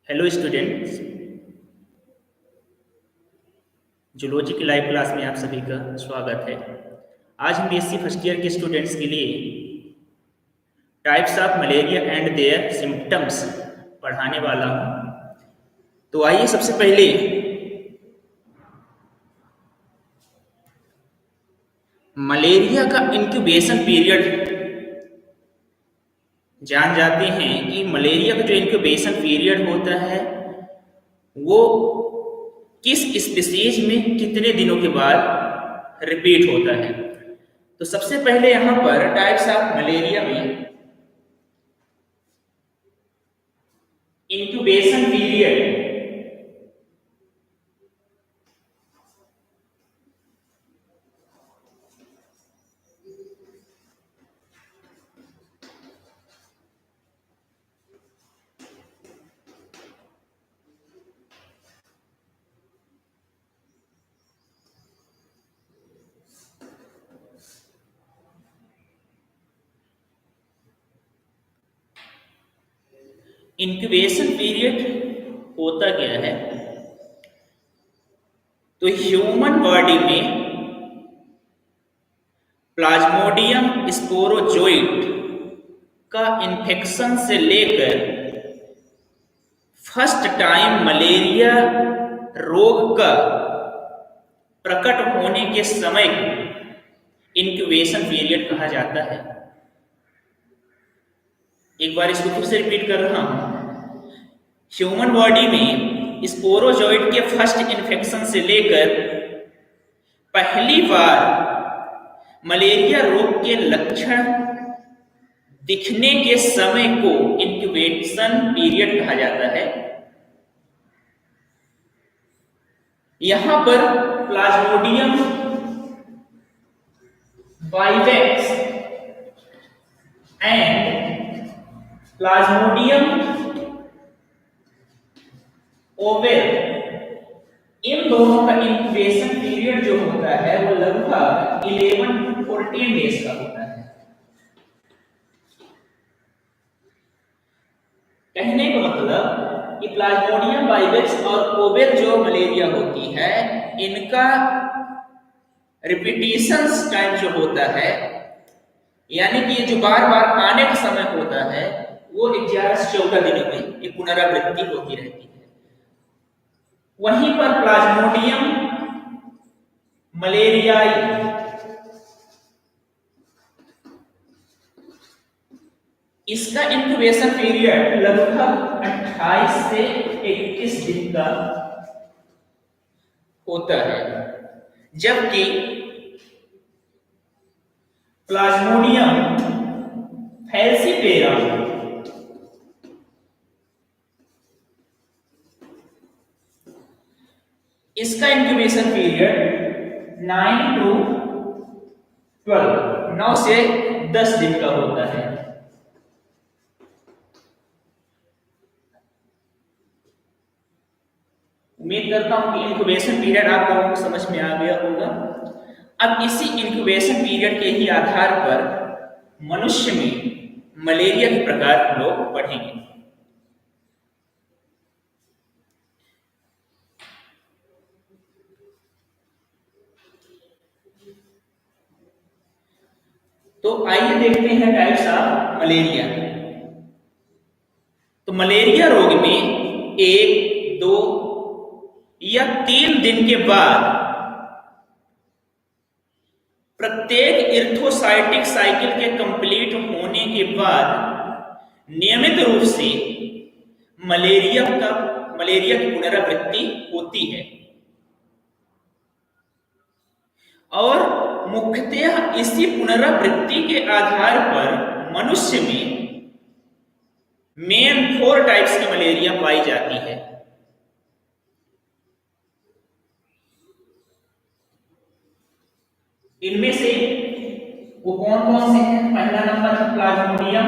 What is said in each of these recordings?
Hello students. Zoology की live class में आप सभी का स्वागत है। आज हम बीएससी फर्स्ट ईयर के स्टूडेंट्स के लिए types of malaria and there symptoms पढ़ाने वाला हूँ। तो आइए सबसे पहले मलेरिया का इंक्यूबेशन पीरियड जान जाते हैं कि मलेरिया का जो इंक्यूबेशन पीरियड होता है वो किस स्पीसीज में कितने दिनों के बाद रिपीट होता है। तो सबसे पहले यहां पर टाइप्स ऑफ मलेरिया में इंक्यूबेशन पीरियड इंक्यूबेशन पीरियड होता क्या है। तो ह्यूमन बॉडी में प्लाज्मोडियम स्पोरोजोइट का इन्फेक्शन से लेकर फर्स्ट टाइम मलेरिया रोग का प्रकट होने के समय को इंक्यूबेशन पीरियड कहा जाता है। एक बार इसको फिर से रिपीट कर रहा हूं। ह्यूमन बॉडी में स्पोरोजोइट के फर्स्ट इन्फेक्शन से लेकर पहली बार मलेरिया रोग के लक्षण दिखने के समय को इंक्यूबेशन पीरियड कहा जाता है। यहां पर plasmodium vivax and plasmodium ovale इन दोनों का इंक्यूबेशन पीरियड जो होता है वो लगभग 11 to 14 डेज का होता है। कहने का मतलब कि प्लाज्मोडियम वाइवेक्स और ओवेल जो मलेरिया होती है इनका रिपीटिशंस टाइम जो होता है, यानी कि ये जो बार बार आने का समय होता है वो 11 से 14 दिनों में एक पुनरावृत्ति होती रहती है। वहीं पर प्लाज्मोडियम मलेरियाई इसका इंक्यूबेशन पीरियड लगभग 28 से 21 दिन का होता है, जबकि प्लाज्मोडियम फैल्सिपेरम इसका इंक्यूबेशन पीरियड 9 से 10 दिन का होता है। उम्मीद करता हूं कि इंक्यूबेशन पीरियड आप लोगों को समझ में आ गया होगा। अब इसी इंक्यूबेशन पीरियड के ही आधार पर मनुष्य में मलेरिया के प्रकार हम लोग पढ़ेंगे। तो आइए देखते हैं टाइप्स ऑफ मलेरिया। तो मलेरिया रोग में 1, 2 या 3 दिन के बाद प्रत्येक इर्थोसाइटिक साइकिल के कंप्लीट होने के बाद नियमित रूप से मलेरिया की पुनरावृत्ति होती है और मुख्यतः इसी पुनरावृत्ति के आधार पर मनुष्य में मेन 4 टाइप्स की मलेरिया पाई जाती है। इनमें से वो कौन कौन से हैं? पहला नंबर है प्लाज्मोडियम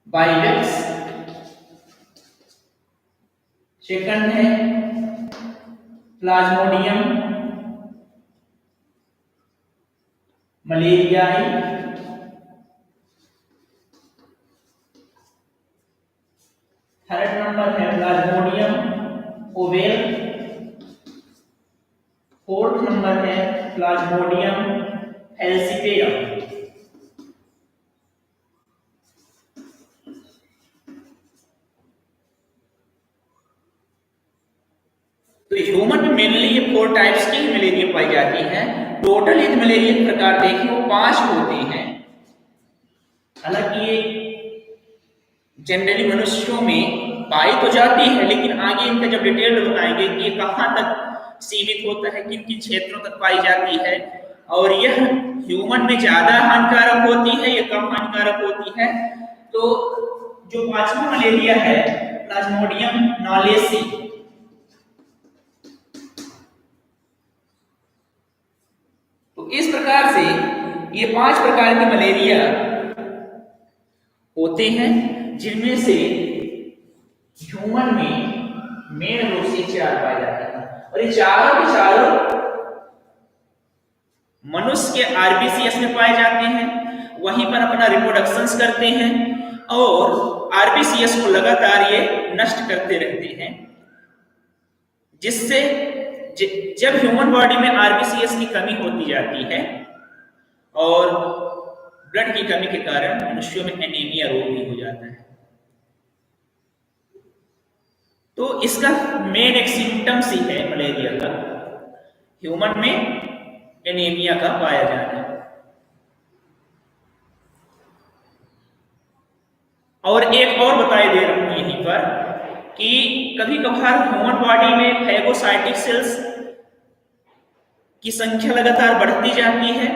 वाइवेक्स, सेकंड है प्लाज्मोडियम मलेरियाई, थर्ड नंबर है प्लाज्मोडियम ओवेल, फोर्थ नंबर है प्लाज्मोडियम फैल्सिपेरम। तो ह्यूमन में मेनली ये 4 टाइप्स की मलेरिया पाई जाती है। टोटल यदि मलेरिया के प्रकार देखें वो 5 होते हैं। हालांकि ये जनरली मनुष्यों में पाई तो जाती है, लेकिन आगे इनका जब डिटेल बताएंगे कि ये कहाँ तक सीमित होता है, किन किन क्षेत्रों तक पाई जाती है, और यह ह्यूमन में ज्यादा हानिकारक होती है या कम हानिकारक होती है। तो जो 5वां मलेरिया है प्लाज्मोडियम नॉलेसी, तो इस प्रकार से ये 5 प्रकार के मलेरिया होते हैं, जिनमें से ह्यूमन में मेन रूप से 4 पाए जाते हैं, और ये चारों के चारों मनुष्य के आरबीसीएस में पाए जाते हैं, वहीं पर अपना रिप्रोडक्शंस करते हैं और आरबीसीएस को लगातार ये नष्ट करते रहते हैं, जिससे जब ह्यूमन बॉडी में आरबीसीएस की कमी होती जाती है और ब्लड की कमी के कारण मनुष्यों में एनीमिया रोग भी हो जाता है। तो इसका मेन एक सिम्टम्स ही है मलेरिया का, ह्यूमन में एनीमिया का पाया जाना। और एक और बताए दे रहा हूं यहीं पर कि कभी कभार ह्यूमन बॉडी में फैगोसाइटिक सेल्स की संख्या लगातार बढ़ती जाती है,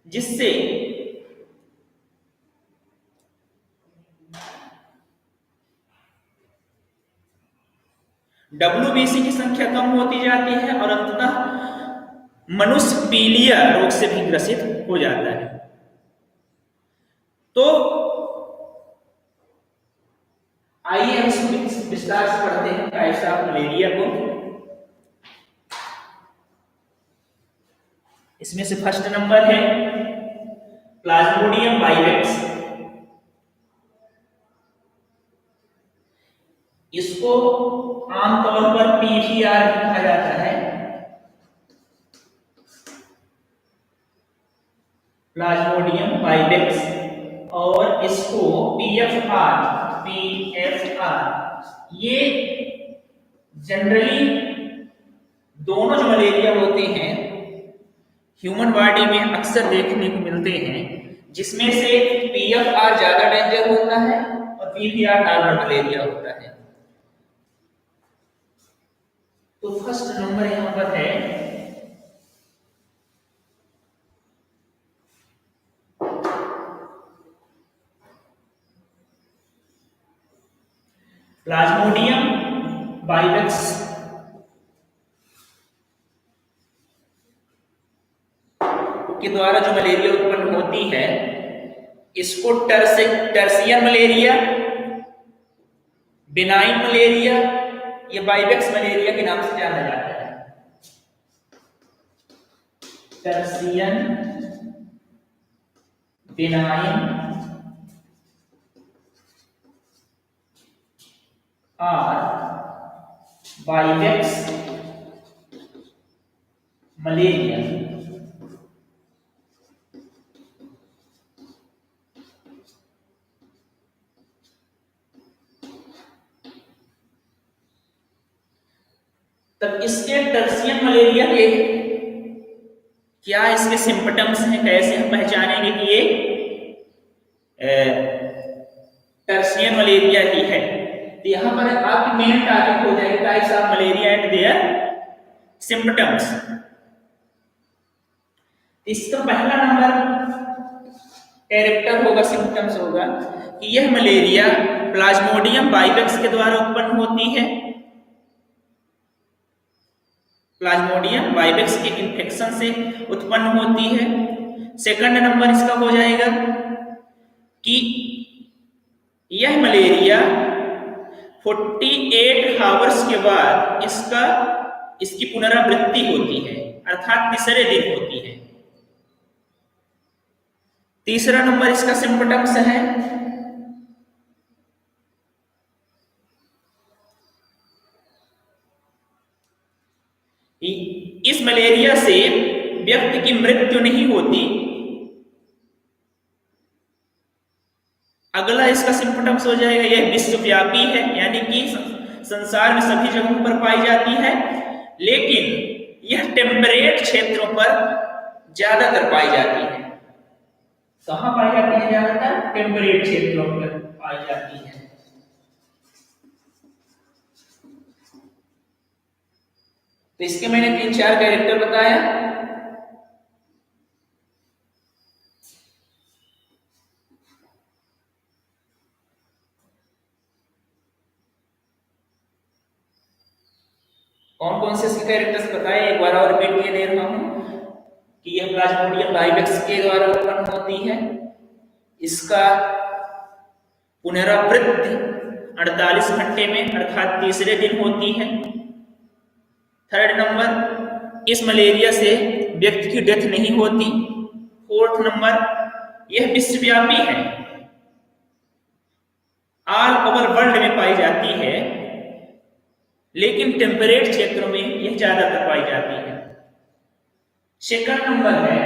जिससे WBC की संख्या कम होती जाती है और अंततः मनुष्य पीलिया रोग से भी ग्रसित हो जाता है। तो आइए हम विस्तार से पढ़ते हैं टाइप्स ऑफ मलेरिया को। इसमें से फर्स्ट नंबर है प्लाज्मोडियम वाइवेक्स। इसको आमतौर पर PVR कहा जाता है, प्लाज्मोडियम वाइवेक्स, और इसको PFR ये जनरली दोनों जो मलेरिया होते हैं ह्यूमन बॉडी में अक्सर देखने को मिलते हैं, जिसमें से PFR ज्यादा डेंजर होता है और PVR नॉर्मल मलेरिया होता है। तो फर्स्ट नंबर यहां पर है प्लाज्मोडियम वाइवेक्स। के द्वारा जो मलेरिया उत्पन्न होती है इसको टर्सियन मलेरिया, बिनाइन मलेरिया या वाइवेक्स मलेरिया के नाम से जाना जाता है। टर्सियन, बिनाइन और वाइवेक्स मलेरिया। तब इसके टर्सियन मलेरिया के क्या इसके सिम्पटम्स हैं, कैसे हम पहचानेंगे कि ये टर्सियन मलेरिया ही है। तो यहां पर आपकी मेन टॉपिक हो जाएगी types of malaria and their symptoms. इसका पहला नंबर कैरेक्टर होगा, सिम्पटम्स होगा कि यह मलेरिया प्लाज्मोडियम वाइवेक्स के द्वारा उत्पन्न होती है। प्लाज्मोडियम वाइवेक्स के इन्फेक्शन से उत्पन्न होती है। सेकंड नंबर इसका हो जाएगा कि यह मलेरिया 48 आवर्स के बाद इसकी पुनरावृत्ति होती है, अर्थात तीसरे दिन होती है। तीसरा नंबर इसका सिम्पटम्स है इस मलेरिया से व्यक्ति की मृत्यु नहीं होती। अगला इसका सिम्पटम्स हो जाएगा, यह विश्वव्यापी है, यानी कि संसार में सभी जगहों पर पाई जाती है, लेकिन यह टेम्परेट क्षेत्रों पर ज्यादातर पाई जाती है। कहां पाई जाती है? ज्यादातर टेम्परेट क्षेत्रों पर पाई जाती है। तो इसके मैंने 3-4 कैरेक्टर बताया। कौन कौन से इसके कैरेक्टर्स बताए, एक बार और रिपीट किए दे रहा हूं कि यह प्लाज्मोडियम वाइवेक्स के द्वारा उत्पन्न होती है। इसका पुनरावृत्ति 48 घंटे में अर्थात तीसरे दिन होती है। थर्ड नंबर, इस मलेरिया से व्यक्ति की डेथ नहीं होती। फोर्थ नंबर, यह विश्वव्यापी है, ऑल ओवर वर्ल्ड में पाई जाती है, लेकिन टेम्परेट क्षेत्रों में यह ज्यादातर पाई जाती है। सेकंड नंबर है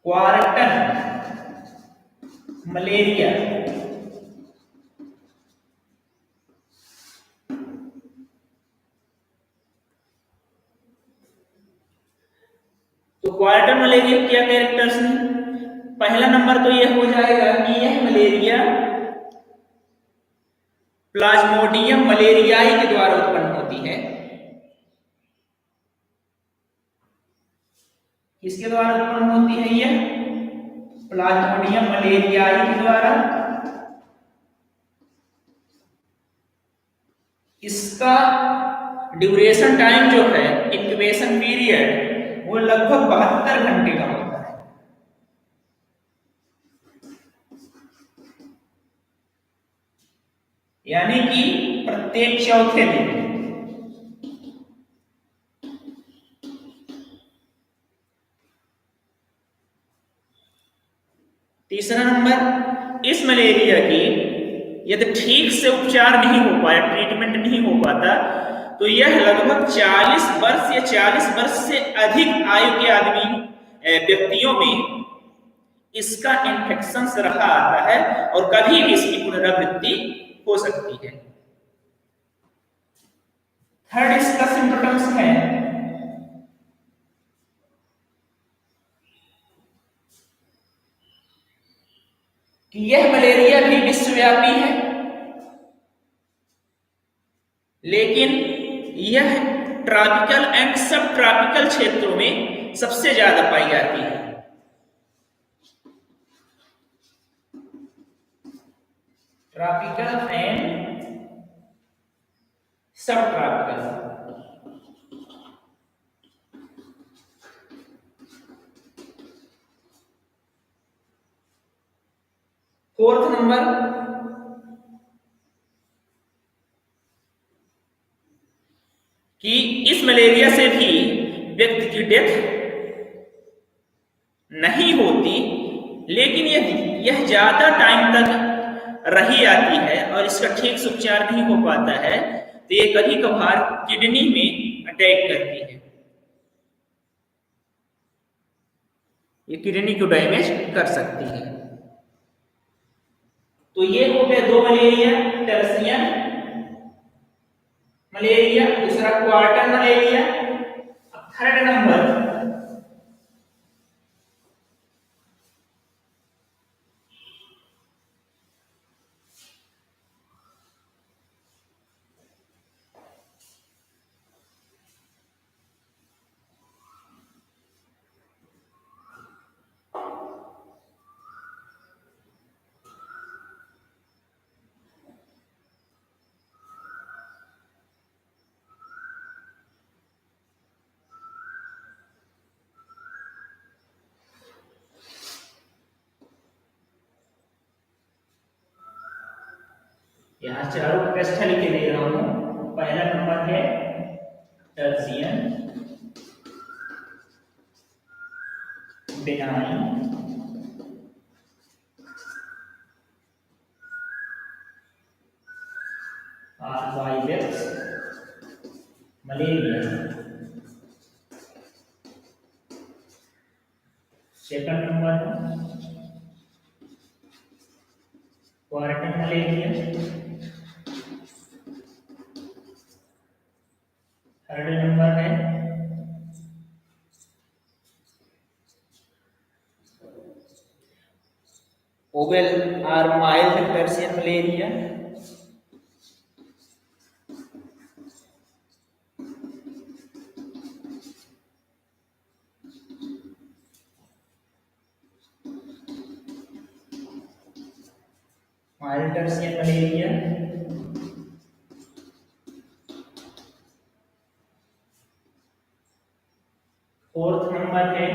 क्वार्टन मलेरिया। तो क्वार्टन मलेरिया क्या कैरेक्टर्स हैं? पहला नंबर तो यह हो जाएगा कि यह मलेरिया प्लाज्मोडियम मलेरियाई के द्वारा उत्पन्न होती है। किसके द्वारा उत्पन्न होती है? यह प्लाज्मोडियम मलेरियाई के द्वारा। इसका ड्यूरेशन टाइम जो है, इंक्यूबेशन पीरियड, वो लगभग 72 घंटे का होता है। यानी कि प्रत्येक चौथे दिन। तीसरा नंबर, इस मलेरिया की यदि ठीक से उपचार नहीं हो पाया, ट्रीटमेंट नहीं हो पाता, तो यह लगभग 40 वर्ष या 40 वर्ष से अधिक आयु के आदमी व्यक्तियों में इसका इन्फेक्शन रहा आता है और कभी भी इसकी पुनरावृत्ति हो सकती है। थर्ड इसका सिम्पटम्स है कि यह मलेरिया भी विश्वव्यापी है, लेकिन यह ट्रॉपिकल एंड सब ट्रॉपिकल क्षेत्रों में सबसे ज्यादा पाई जाती है। ट्रॉपिकल एंड सब ट्रॉपिकल। फोर्थ नंबर, कि इस मलेरिया से भी व्यक्ति की डेथ नहीं होती, लेकिन यह ज्यादा टाइम तक रही आती है और इसका ठीक से उपचार नहीं हो पाता है, तो ये कभी कभार किडनी में अटैक करती है, ये किडनी को डैमेज कर सकती है। तो ये हो गया 2 मलेरिया, टर्सियन मलेरिया, दूसरा क्वार्टन मलेरिया। अब थर्ड नंबर, यहां चारों पृष्ठ लिखे दे रहा हूं। पहला नंबर है tertian, benign or virus malaria. Second number है क्वारंटाइन मलेरिया. थर्ड नंबर है ओवेल और mild Persian malaria. Mild Persian malaria. Fourth number है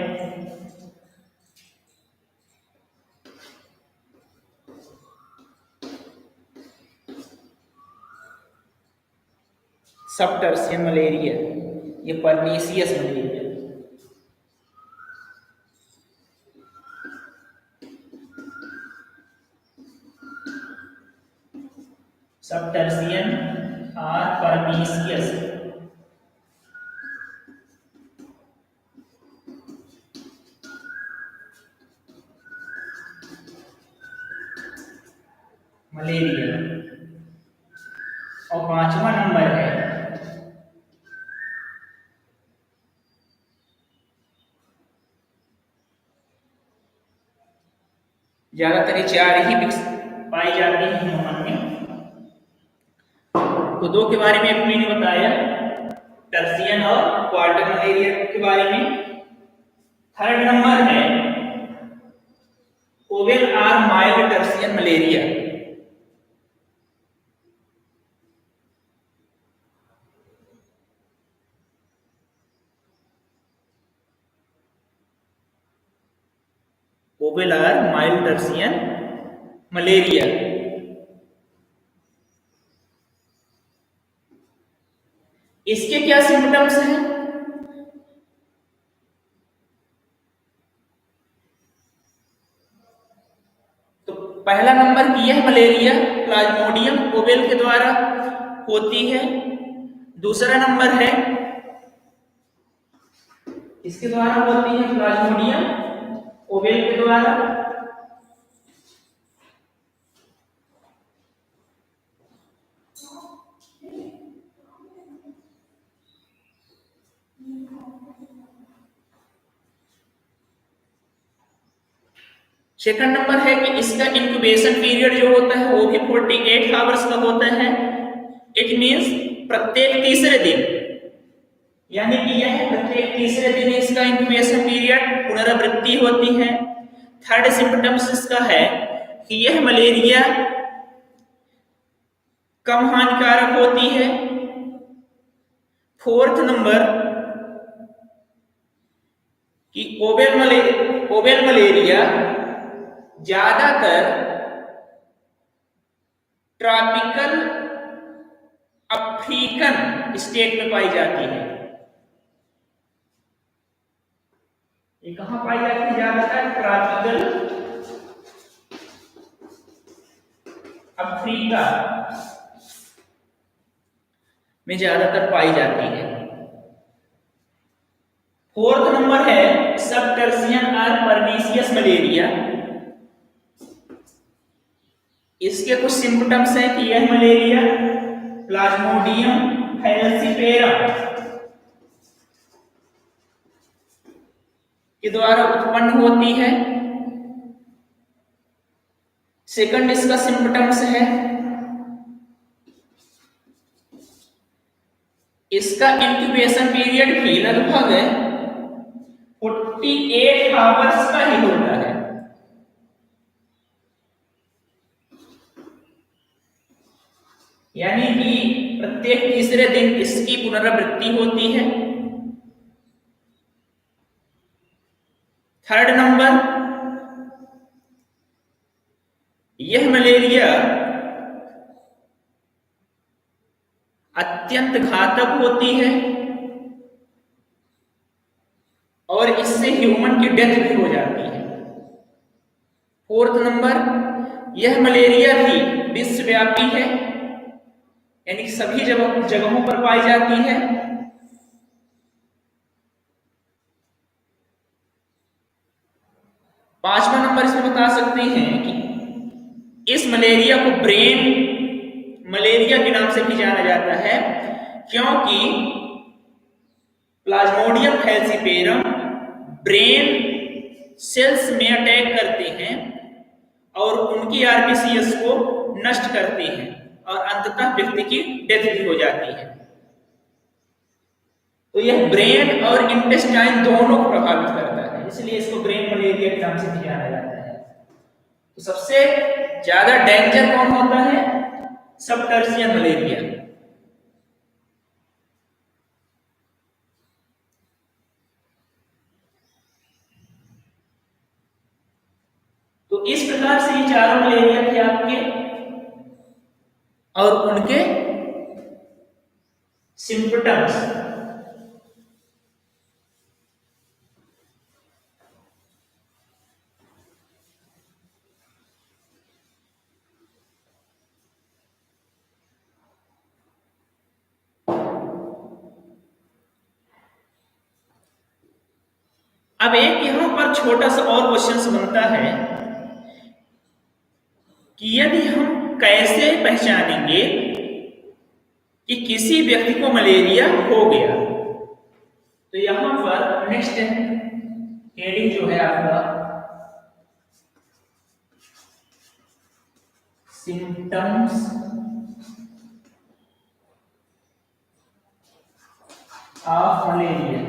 सबटर्शियन मलेरिया, ये परनीसियस मलेरिया. सबटर्शियन और परनीसियस. मलेरिया. और पांचवा नंबर है ज्यादातर ये चार ही पाई जाती है ह्यूमन में. तो दो के बारे में अभी मैंने बताया, टर्शियन और क्वार्टर मलेरिया के बारे में. थर्ड नंबर है ओवेल और माइल्ड टर्शियन मलेरिया. ओवेल और माइल्ड टर्शियन मलेरिया. इसके क्या सिम्टम्स हैं? तो पहला नंबर की यह मलेरिया प्लाज्मोडियम ओवेल के द्वारा होती है. दूसरा नंबर है इसके द्वारा होती है प्लाज्मोडियम ओवेल के द्वारा. सेकंड नंबर है कि इसका इंक्यूबेशन पीरियड जो होता है वो भी 48 आवर्स का होता है. इट मींस प्रत्येक तीसरे दिन, यानी कि यह प्रत्येक तीसरे दिन इसका इंक्यूबेशन पीरियड पुनरावृत्ति होती है. थर्ड सिम्टम्स इसका है कि यह मलेरिया कम हानिकारक होती है. फोर्थ नंबर कि ओवेल मलेरिया ज्यादातर ट्रॉपिकल अफ्रीकन स्टेट में पाई जाती है. ये कहां पाई जाती है? ज्यादातर ट्रॉपिकल अफ्रीका में ज्यादातर पाई जाती है. फोर्थ नंबर है सबटर्शियन और परनीसियस मलेरिया. इसके कुछ सिम्टम्स हैं कि यह मलेरिया प्लाज्मोडियम फैलसीफेरम के द्वारा उत्पन्न होती है. सेकंड इसका सिम्टम्स है इसका इंक्यूबेशन पीरियड भी लगभग 48 आवर्स का ही होता है. यानी कि प्रत्येक तीसरे दिन इसकी पुनरावृत्ति होती है. थर्ड नंबर, यह मलेरिया अत्यंत घातक होती है. और इससे ह्यूमन की डेथ भी हो जाती है। फोर्थ नंबर, यह मलेरिया भी विश्वव्यापी है, यानी कि सभी जगहों पर पाई जाती है। पांचवा नंबर इसमें बता सकते हैं कि इस मलेरिया को ब्रेन मलेरिया के नाम से भी जाना जाता है, क्योंकि प्लाज्मोडियम फैल्सीपेरम ब्रेन सेल्स में अटैक करते हैं और उनकी आरबीसीएस को नष्ट करते हैं और अंततः व्यक्ति की डेथ भी हो जाती है। तो यह ब्रेन और इंटेस्टाइन दोनों को प्रभावित करता है, इसलिए इसको ब्रेन मलेरिया के नाम से भी जाना जाता है। तो सबसे ज्यादा डेंजर कौन होता है? सब टर्शियन मलेरिया। तो इस प्रकार से ये चारों मलेरिया थे आपके, और उनके सिम्पटम्स। अब एक यहां पर छोटा सा और क्वेश्चन बनता है कि यदि हम कैसे पहचानेंगे कि किसी व्यक्ति को मलेरिया हो गया। तो यहां पर नेक्स्ट हेडिंग जो है आपका symptoms of malaria.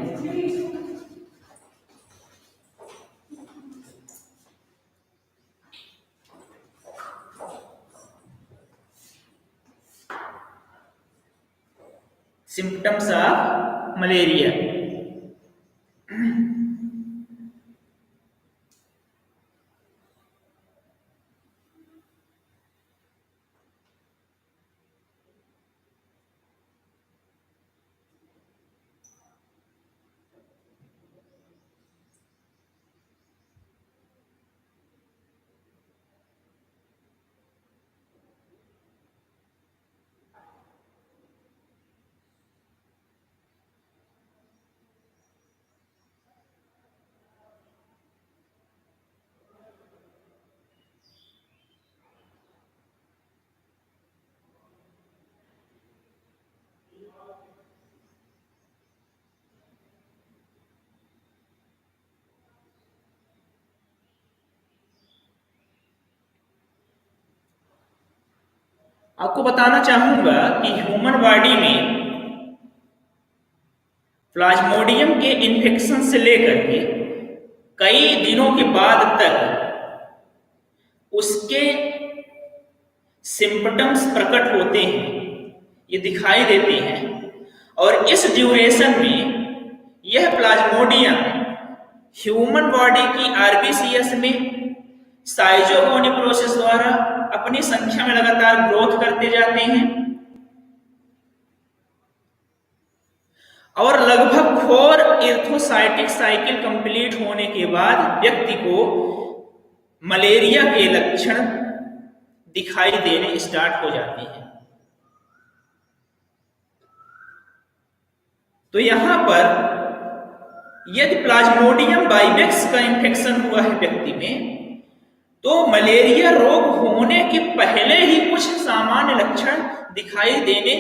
Symptoms of malaria. आपको बताना चाहूंगा कि ह्यूमन बॉडी में प्लाज्मोडियम के इन्फेक्शन से लेकर के कई दिनों के बाद तक उसके सिम्पटम्स प्रकट होते हैं, ये दिखाई देते हैं, और इस ड्यूरेशन में यह प्लाज्मोडियम ह्यूमन बॉडी की आरबीसीएस में साइटोगोनिक प्रोसेस द्वारा अपनी संख्या में लगातार ग्रोथ करते जाते हैं, और लगभग 4 इर्थोसाइटिक साइकिल कंप्लीट होने के बाद व्यक्ति को मलेरिया के लक्षण दिखाई देने स्टार्ट हो जाते हैं। तो यहां पर यदि प्लाज्मोडियम बाइवेक्स का इंफेक्शन हुआ है व्यक्ति में, तो मलेरिया रोग होने के पहले ही कुछ सामान्य लक्षण दिखाई देने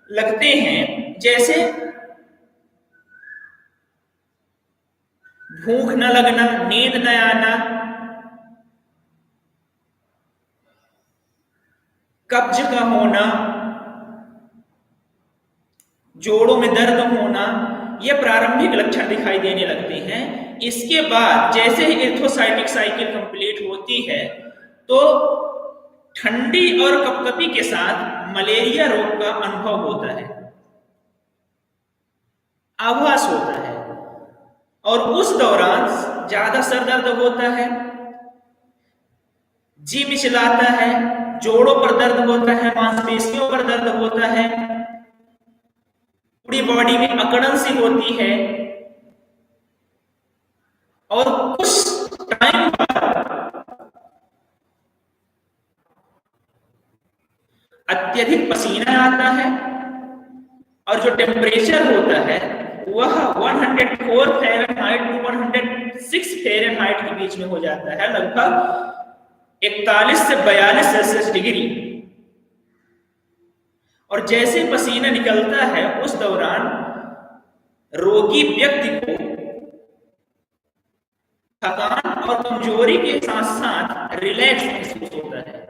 लगते हैं, जैसे भूख न लगना, नींद न आना, कब्ज का होना, जोड़ों में दर्द होना, ये प्रारंभिक लक्षण दिखाई देने लगते हैं। इसके बाद जैसे ही इर्थोसाइटिक साइकिल कंप्लीट होती है, तो ठंडी और कपकपी के साथ मलेरिया रोग का अनुभव होता है, आभास होता है, और उस दौरान ज्यादा सर दर्द होता है, जी मिचलाता है, जोड़ों पर दर्द होता है, मांसपेशियों पर दर्द होता है, पूरी बॉडी में अकड़न सी होती है, और कुछ टाइम बाद अत्यधिक पसीना आता है और जो टेम्परेचर होता है वह 104 फ़ारेनहाइट टू 106 फ़ारेनहाइट के बीच में हो जाता है, लगभग 41 से 42 सेल्सियस डिग्री। और जैसे पसीना निकलता है उस दौरान रोगी व्यक्ति को थकान और कमजोरी के साथ साथ रिलैक्स महसूस होता है।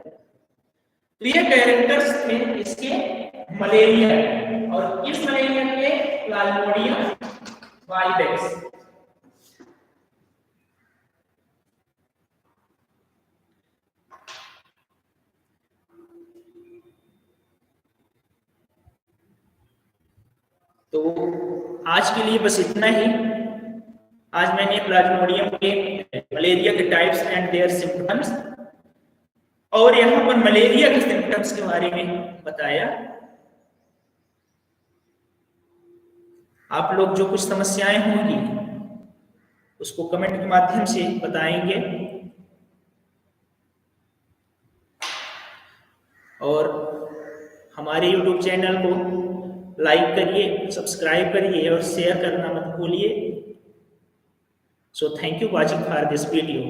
तो ये कैरेक्टर्स थे इसके मलेरिया और इस मलेरिया के प्लाज्मोडियम वाइडेक्स। तो आज के लिए बस इतना ही। आज मैंने प्लाज्मोडियम के मलेरिया के टाइप्स एंड देयर सिम्पटम्स और यहाँ पर मलेरिया के सिम्पटम्स के बारे में बताया। आप लोग जो कुछ समस्याएं होंगी उसको कमेंट के माध्यम से बताएंगे और हमारे YouTube चैनल को लाइक करिए, सब्सक्राइब करिए और शेयर करना मत भूलिए। So thank you watching for this video.